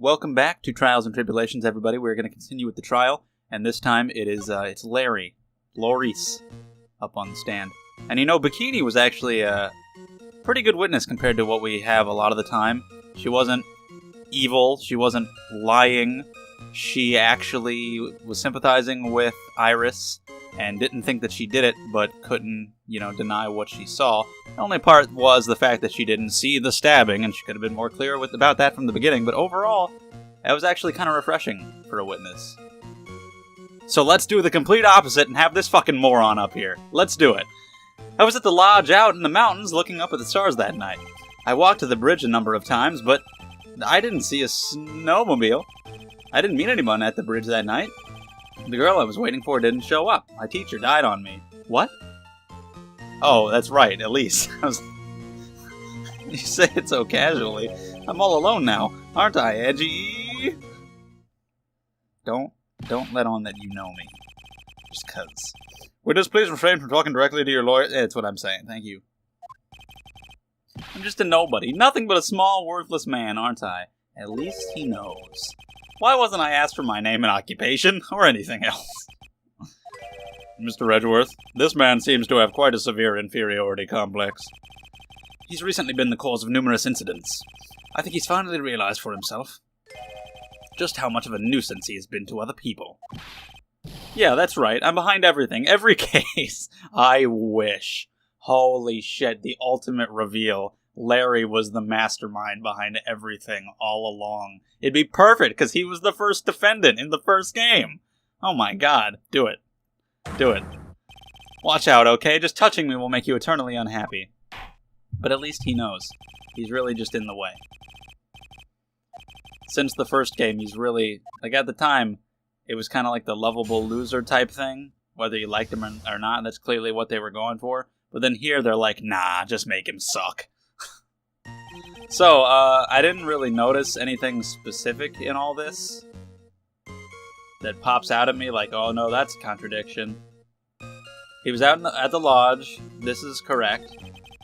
welcome back to Trials and Tribulations, everybody. We're going to continue with the trial, and this time it's Larry, Loris, up on the stand. And you know, Bikini was actually a pretty good witness compared to what we have a lot of the time. She wasn't evil, she wasn't lying, she actually was sympathizing with Iris, and didn't think that she did it, but couldn't, deny what she saw. The only part was the fact that she didn't see the stabbing, and she could have been more clear about that from the beginning, but overall, that was actually kind of refreshing for a witness. So let's do the complete opposite and have this fucking moron up here. Let's do it. I was at the lodge out in the mountains looking up at the stars that night. I walked to the bridge a number of times, but I didn't see a snowmobile. I didn't meet anyone at the bridge that night. The girl I was waiting for didn't show up. My teacher died on me. What? Oh, that's right, Elise. You say it so casually. I'm all alone now, aren't I, Edgy? Don't let on that you know me. Just 'cause. Witness, please refrain from talking directly to your lawyer. That's what I'm saying, thank you. I'm just a nobody. Nothing but a small, worthless man, aren't I? At least he knows. Why wasn't I asked for my name and occupation, or anything else? Mr. Edgeworth, this man seems to have quite a severe inferiority complex. He's recently been the cause of numerous incidents. I think he's finally realized for himself just how much of a nuisance he has been to other people. Yeah, that's right. I'm behind everything. Every case. I wish. Holy shit, the ultimate reveal. Larry was the mastermind behind everything all along. It'd be perfect, because he was the first defendant in the first game. Oh my god. Do it. Do it. Watch out, okay? Just touching me will make you eternally unhappy. But at least he knows. He's really just in the way. Since the first game, he's really... at the time, it was kind of like the lovable loser type thing. Whether you liked him or not, that's clearly what they were going for. But then here, they're like, nah, just make him suck. So, I didn't really notice anything specific in all this that pops out at me like, oh no, that's a contradiction. He was out at the lodge. This is correct.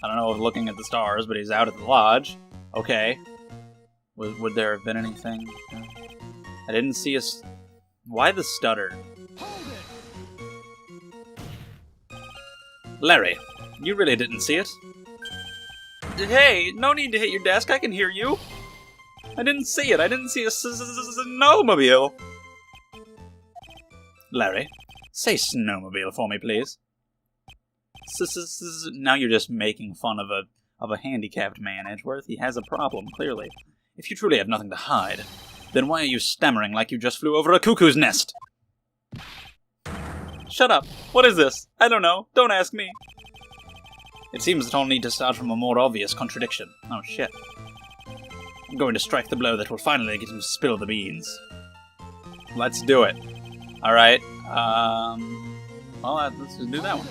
I don't know if looking at the stars, but he's out at the lodge. Okay. Would there have been anything? I didn't see a... Why the stutter? Larry, you really didn't see it? Hey, no need to hit your desk. I can hear you. I didn't see it. I didn't see a snowmobile. Larry, say snowmobile for me, please. Now you're just making fun of a handicapped man, Edgeworth. He has a problem, clearly. If you truly have nothing to hide, then why are you stammering like you just flew over a cuckoo's nest? Shut up. What is this? I don't know. Don't ask me. It seems that I'll need to start from a more obvious contradiction. Oh, shit. I'm going to strike the blow that will finally get him to spill the beans. Let's do it. Alright. Well, let's just do that one.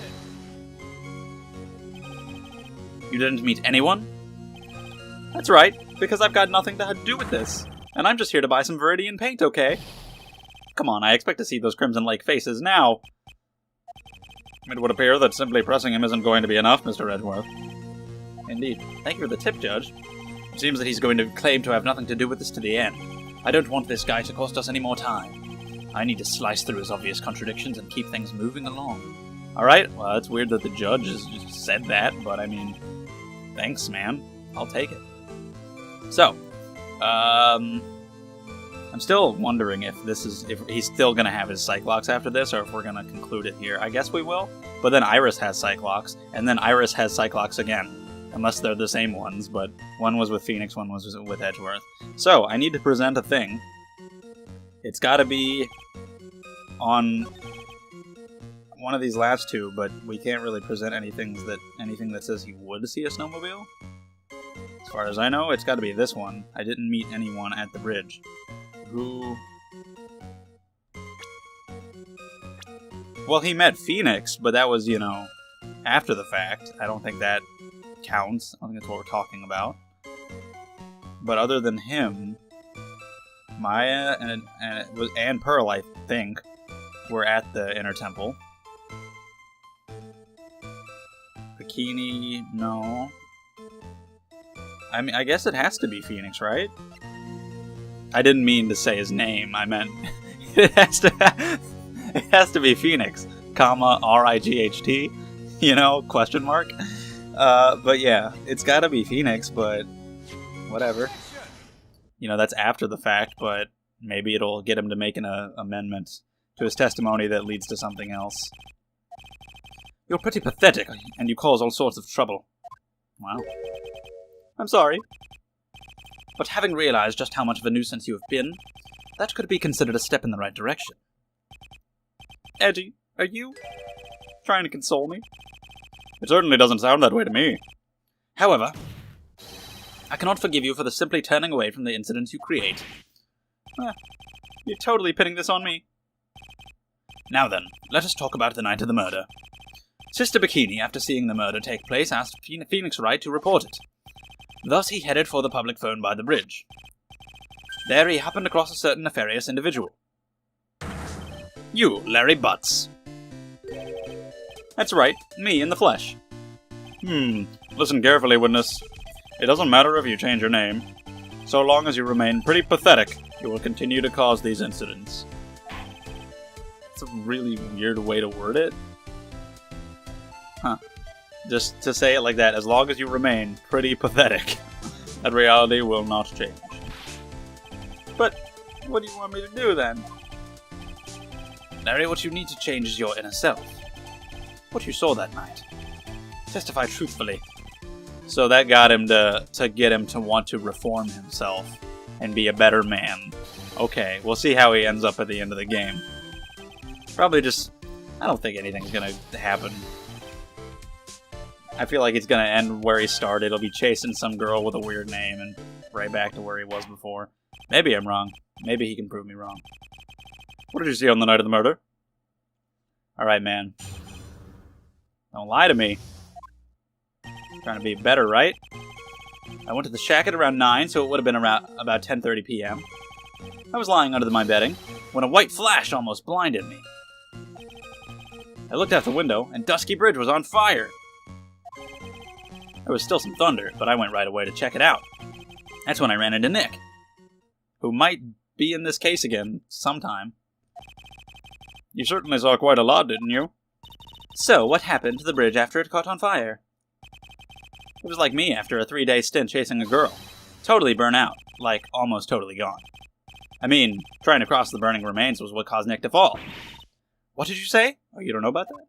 You didn't meet anyone? That's right, because I've got nothing to do with this. And I'm just here to buy some Viridian paint, okay? Come on, I expect to see those Crimson Lake faces now. It would appear that simply pressing him isn't going to be enough, Mr. Edgeworth. Indeed. Thank you for the tip, Judge. It seems that he's going to claim to have nothing to do with this to the end. I don't want this guy to cost us any more time. I need to slice through his obvious contradictions and keep things moving along. Alright, well, it's weird that the judge has just said that, but I mean, thanks, man. I'll take it. So, I'm still wondering if he's still going to have his Cyclox after this, or if we're going to conclude it here. I guess we will, but then Iris has Cyclox, and then Iris has Cyclox again. Unless they're the same ones, but one was with Phoenix, one was with Edgeworth. So, I need to present a thing. It's got to be on one of these last two, but we can't really present anything that says he would see a snowmobile. As far as I know, it's got to be this one. I didn't meet anyone at the bridge. Who... Well, he met Phoenix, but that was, after the fact. I don't think that counts. I don't think that's what we're talking about. But other than him, Maya and Pearl, I think, were at the Inner Temple. Bikini, no. I mean, I guess it has to be Phoenix, right? I didn't mean to say his name. I meant it has to be Phoenix, comma Right, you know, question mark. But yeah, it's got to be Phoenix, but whatever. You know, that's after the fact, but maybe it'll get him to make an amendment to his testimony that leads to something else. You're pretty pathetic, and you cause all sorts of trouble. Wow. I'm sorry. But having realized just how much of a nuisance you have been, that could be considered a step in the right direction. Eddie, are you trying to console me? It certainly doesn't sound that way to me. However, I cannot forgive you for the simply turning away from the incidents you create. You're totally pinning this on me. Now then, let us talk about the night of the murder. Sister Bikini, after seeing the murder take place, asked Phoenix Wright to report it. Thus he headed for the public phone by the bridge. There he happened across a certain nefarious individual. You, Larry Butts. That's right, me in the flesh. Listen carefully, witness. It doesn't matter if you change your name. So long as you remain pretty pathetic, you will continue to cause these incidents. It's a really weird way to word it. Huh. Just to say it like that, as long as you remain pretty pathetic, that reality will not change. But what do you want me to do then? Larry, what you need to change is your inner self. What you saw that night. Testify truthfully. So that got him to get him to want to reform himself and be a better man. Okay, we'll see how he ends up at the end of the game. Probably just... I don't think anything's gonna happen. I feel like it's gonna end where he started. He'll be chasing some girl with a weird name and right back to where he was before. Maybe I'm wrong. Maybe he can prove me wrong. What did you see on the night of the murder? Alright, man. Don't lie to me. Trying to be better, right? I went to the shack at around 9, so it would have been around about 10:30 p.m. I was lying under my bedding when a white flash almost blinded me. I looked out the window, and Dusky Bridge was on fire. There was still some thunder, but I went right away to check it out. That's when I ran into Nick, who might be in this case again sometime. You certainly saw quite a lot, didn't you? So, what happened to the bridge after it caught on fire? It was like me after a 3-day stint chasing a girl. Totally burnt out, like almost totally gone. I mean, trying to cross the burning remains was what caused Nick to fall. What did you say? Oh, you don't know about that?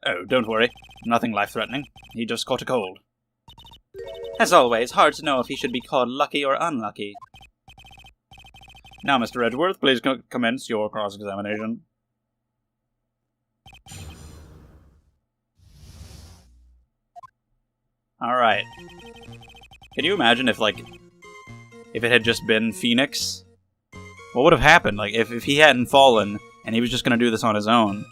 Oh, don't worry. Nothing life-threatening. He just caught a cold. As always, hard to know if he should be called lucky or unlucky. Now, Mr. Edgeworth, please commence your cross-examination. Alright. Can you imagine if it had just been Phoenix? What would have happened? Like, if he hadn't fallen, and he was just gonna do this on his own.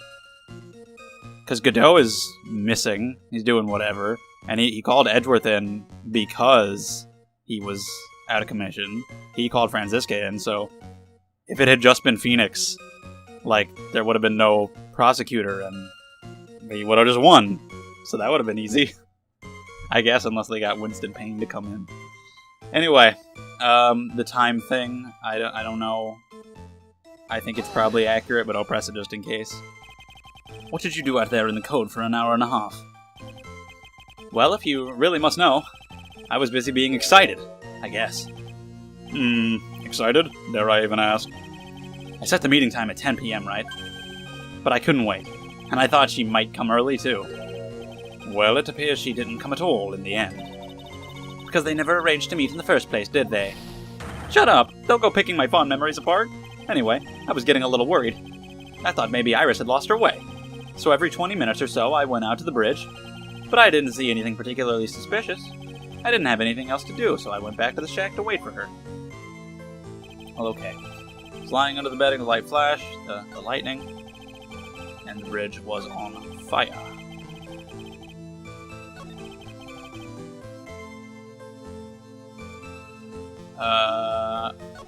Because Godot is missing. He's doing whatever. And he called Edgeworth in because he was out of commission. He called Franziska in, so... If it had just been Phoenix, like, there would have been no prosecutor, and he would have just won. So that would have been easy. I guess, unless they got Winston Payne to come in. Anyway, the time thing, I don't know. I think it's probably accurate, but I'll press it just in case. What did you do out there in the cold for an hour and a half? Well, if you really must know, I was busy being excited, I guess. Excited? Dare I even ask? I set the meeting time at 10 p.m., right? But I couldn't wait, and I thought she might come early, too. Well, it appears she didn't come at all in the end. Because they never arranged to meet in the first place, did they? Shut up! Don't go picking my fond memories apart! Anyway, I was getting a little worried. I thought maybe Iris had lost her way. So every 20 minutes or so, I went out to the bridge. But I didn't see anything particularly suspicious. I didn't have anything else to do, so I went back to the shack to wait for her. Well, okay. I was lying under the bedding, the light flashed, the lightning, and the bridge was on fire.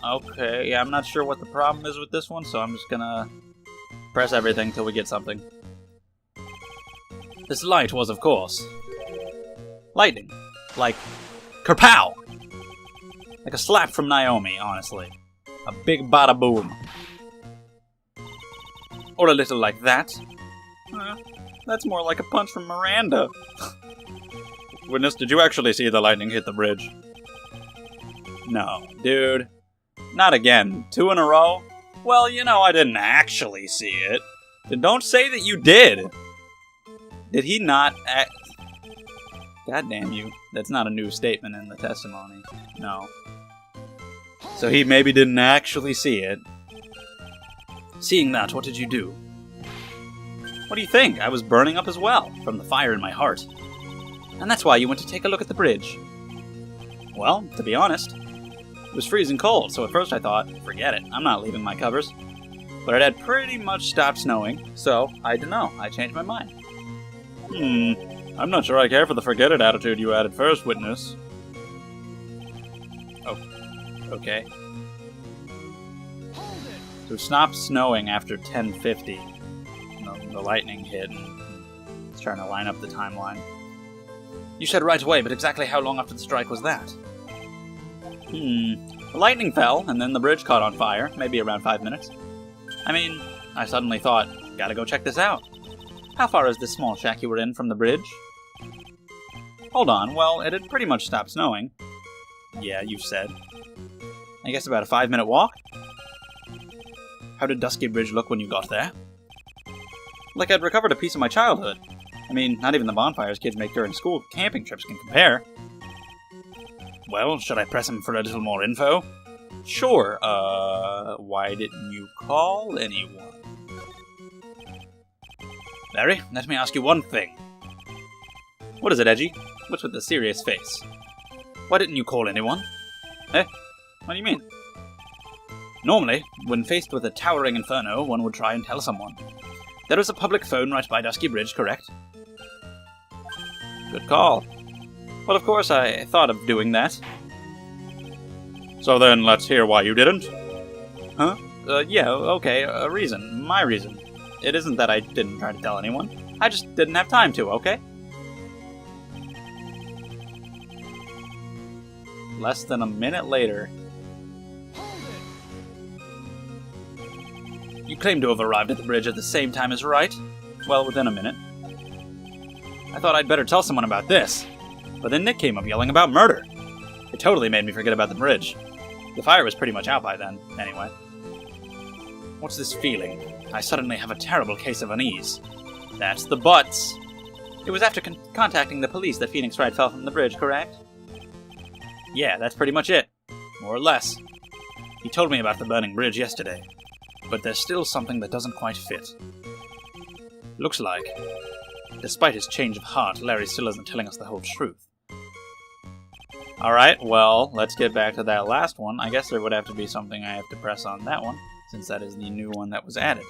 Okay, yeah, I'm not sure what the problem is with this one, so I'm just gonna press everything till we get something. This light was, of course, lightning. Like, kerpow! Like a slap from Naomi, honestly. A big Bada-Boom. Or a little like that. That's more like a punch from Miranda. Witness, did you actually see the lightning hit the bridge? No, dude. Not again. 2 in a row? Well, you know I didn't actually see it. Then don't say that you did. Did he not act... God damn you. That's not a new statement in the testimony. No. So he maybe didn't actually see it. Seeing that, what did you do? What do you think? I was burning up as well, from the fire in my heart. And that's why you went to take a look at the bridge. Well, to be honest, it was freezing cold, so at first I thought, forget it, I'm not leaving my covers. But it had pretty much stopped snowing, so I don't know, I changed my mind. I'm not sure I care for the forget it attitude you had at first, witness. Oh, okay. So it stopped snowing after 10:50. The lightning hit, and it's trying to line up the timeline. You said right away, but exactly how long after the strike was that? The lightning fell, and then the bridge caught on fire, maybe around 5 minutes. I mean, I suddenly thought, gotta go check this out. How far is this small shack you were in from the bridge? Hold on, well, it had pretty much stopped snowing. Yeah, you said. I guess about a 5-minute walk? How did Dusky Bridge look when you got there? Like I'd recovered a piece of my childhood. I mean, not even the bonfires kids make during school camping trips can compare. Well, should I press him for a little more info? Sure, why didn't you call anyone? Larry, let me ask you one thing. What is it, Edgy? What's with the serious face? Why didn't you call anyone? Eh? What do you mean? Normally, when faced with a towering inferno, one would try and tell someone. There is a public phone right by Dusky Bridge, correct? Good call. Well, of course, I thought of doing that. So then, let's hear why you didn't. Huh? Yeah, okay, a reason. My reason. It isn't that I didn't try to tell anyone. I just didn't have time to, okay? Less than a minute later. You claim to have arrived at the bridge at the same time as Wright? Well, within a minute. I thought I'd better tell someone about this. But then Nick came up yelling about murder. It totally made me forget about the bridge. The fire was pretty much out by then, anyway. What's this feeling? I suddenly have a terrible case of unease. That's the buts. It was after contacting the police that Phoenix Wright fell from the bridge, correct? Yeah, that's pretty much it. More or less. He told me about the burning bridge yesterday. But there's still something that doesn't quite fit. Looks like, despite his change of heart, Larry still isn't telling us the whole truth. Alright, well, let's get back to that last one. I guess there would have to be something I have to press on that one, since that is the new one that was added.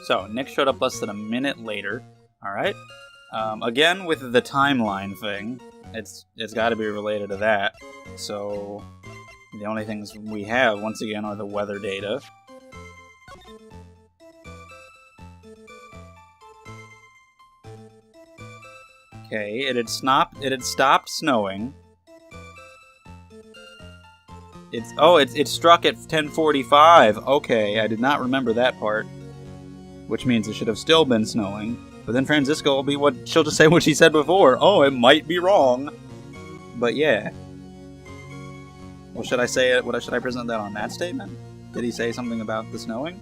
So, Nick showed up less than a minute later. Alright. Again, with the timeline thing, it's got to be related to that. So, the only things we have, once again, are the weather data. Okay, it had stopped snowing. It struck at 10:45. Okay, I did not remember that part. Which means it should have still been snowing. But then Francisco will be she'll just say what she said before. Oh, it might be wrong. But yeah. Well, should I say it? Should I present that on that statement? Did he say something about the snowing?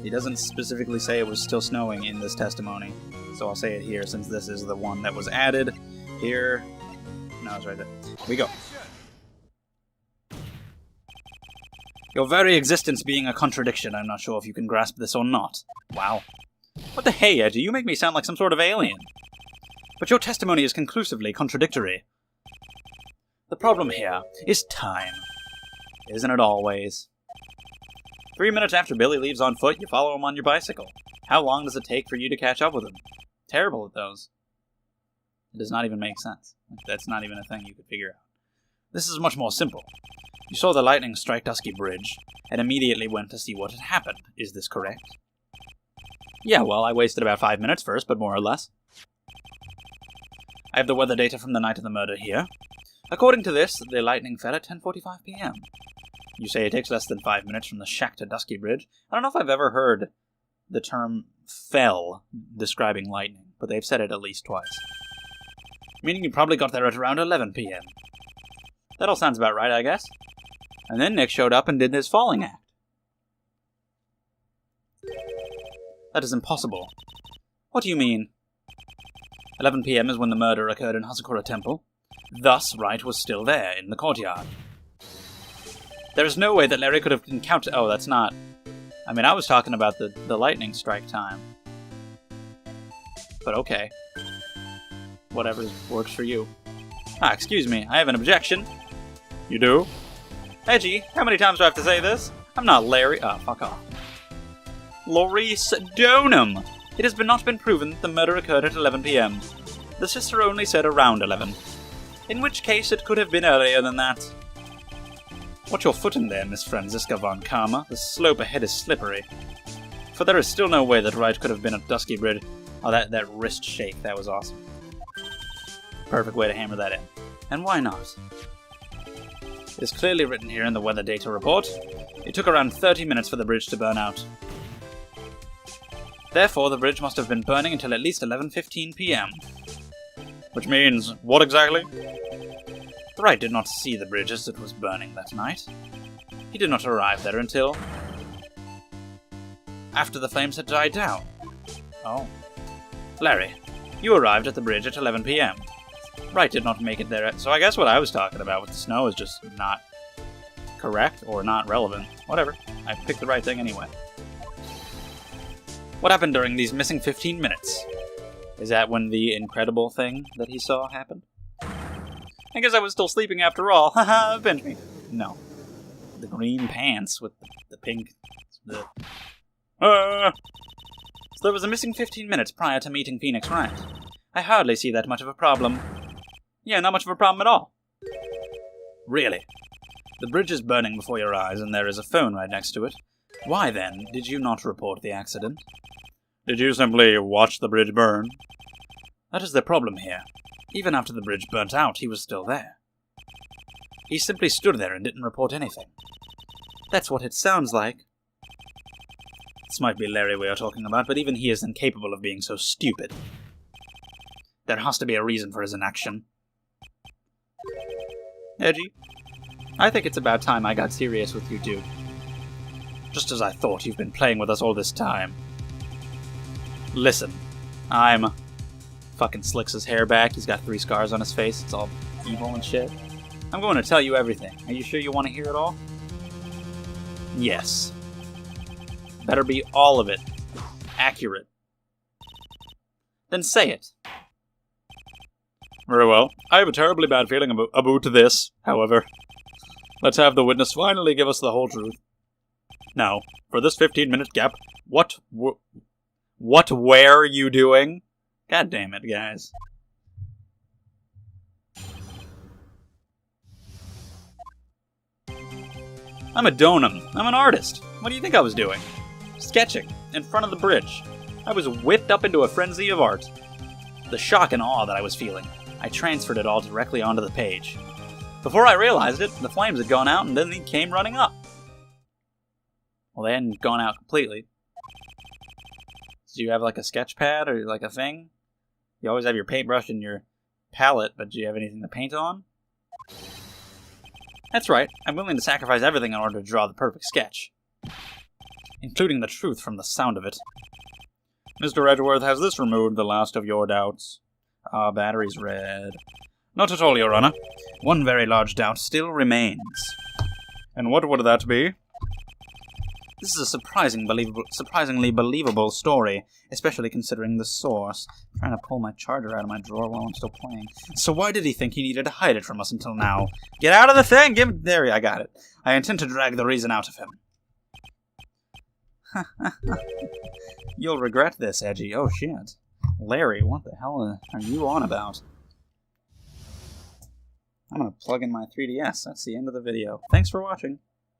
He doesn't specifically say it was still snowing in this testimony, so I'll say it here since this is the one that was added. Here. No, it's right there. Here we go. Your very existence being a contradiction, I'm not sure if you can grasp this or not. Wow. What the hey, Edgy? You make me sound like some sort of alien. But your testimony is conclusively contradictory. The problem here is time. Isn't it always? 3 minutes after Billy leaves on foot, you follow him on your bicycle. How long does it take for you to catch up with him? Terrible at those. It does not even make sense. That's not even a thing you could figure out. This is much more simple. You saw the lightning strike Dusky Bridge, and immediately went to see what had happened. Is this correct? Yeah, well, I wasted about 5 minutes first, but more or less. I have the weather data from the night of the murder here. According to this, the lightning fell at 10:45 p.m. You say it takes less than 5 minutes from the shack to Dusky Bridge. I don't know if I've ever heard the term fell describing lightning, but they've said it at least twice. Meaning you probably got there at around 11 p.m. That all sounds about right, I guess. And then Nick showed up and did his falling act. That is impossible. What do you mean? 11 p.m. is when the murder occurred in Hasakura Temple. Thus, Wright was still there, in the courtyard. There is no way that Larry could have encountered... Oh, that's not... I mean, I was talking about the lightning strike time. But okay. Whatever works for you. Ah, excuse me, I have an objection. You do? Edgy, how many times do I have to say this? I'm not Larry... Oh, fuck off. Laurice Donham! It has not been proven that the murder occurred at 11 p.m. The sister only said around 11. In which case, it could have been earlier than that. Watch your footing there, Miss Franziska von Karma. The slope ahead is slippery. For there is still no way that Wright could have been at Dusky Bridge. Oh, that wrist shake, that was awesome. Perfect way to hammer that in. And why not? It is clearly written here in the weather data report. It took around 30 minutes for the bridge to burn out. Therefore, the bridge must have been burning until at least 11:15 p.m. Which means, what exactly? Wright did not see the bridge as it was burning that night. He did not arrive there until... after the flames had died down. Oh. Larry, you arrived at the bridge at 11 p.m. Wright did not make it there so I guess what I was talking about with the snow is just not correct or not relevant. Whatever. I picked the right thing anyway. What happened during these missing 15 minutes? Is that when the incredible thing that he saw happened? I guess I was still sleeping after all. Haha, bench me. No. The green pants with the pink... So there was a missing 15 minutes prior to meeting Phoenix Wright. I hardly see that much of a problem. Yeah, not much of a problem at all. Really? The bridge is burning before your eyes and there is a phone right next to it. Why, then, did you not report the accident? Did you simply watch the bridge burn? That is the problem here. Even after the bridge burnt out, he was still there. He simply stood there and didn't report anything. That's what it sounds like. This might be Larry we are talking about, but even he is incapable of being so stupid. There has to be a reason for his inaction. Edgy, I think it's about time I got serious with you two. Just as I thought, you've been playing with us all this time. Listen, I'm... Fucking slicks his hair back, he's got 3 scars on his face, it's all evil and shit. I'm going to tell you everything. Are you sure you want to hear it all? Yes. Better be all of it. Accurate. Then say it. Very well. I have a terribly bad feeling about this, however. Let's have the witness finally give us the whole truth. Now, for this 15-minute gap, what were you doing? God damn it, guys. I'm a Donham. I'm an artist. What do you think I was doing? Sketching, in front of the bridge. I was whipped up into a frenzy of art. The shock and awe that I was feeling, I transferred it all directly onto the page. Before I realized it, the flames had gone out and then he came running up. Well, they hadn't gone out completely. Do you have like a sketch pad or like a thing? You always have your paintbrush and your palette, but do you have anything to paint on? That's right, I'm willing to sacrifice everything in order to draw the perfect sketch. Including the truth from the sound of it. Mr. Edgeworth, has this removed the last of your doubts? Ah, battery's red. Not at all, Your Honor. One very large doubt still remains. And what would that be? This is a surprisingly believable story, especially considering the source. I'm trying to pull my charger out of my drawer while I'm still playing. So why did he think he needed to hide it from us until now? Get out of the thing! There, I got it. I intend to drag the reason out of him. You'll regret this, Edgy. Oh, shit. Larry, what the hell are you on about? I'm gonna plug in my 3DS. That's the end of the video. Thanks for watching.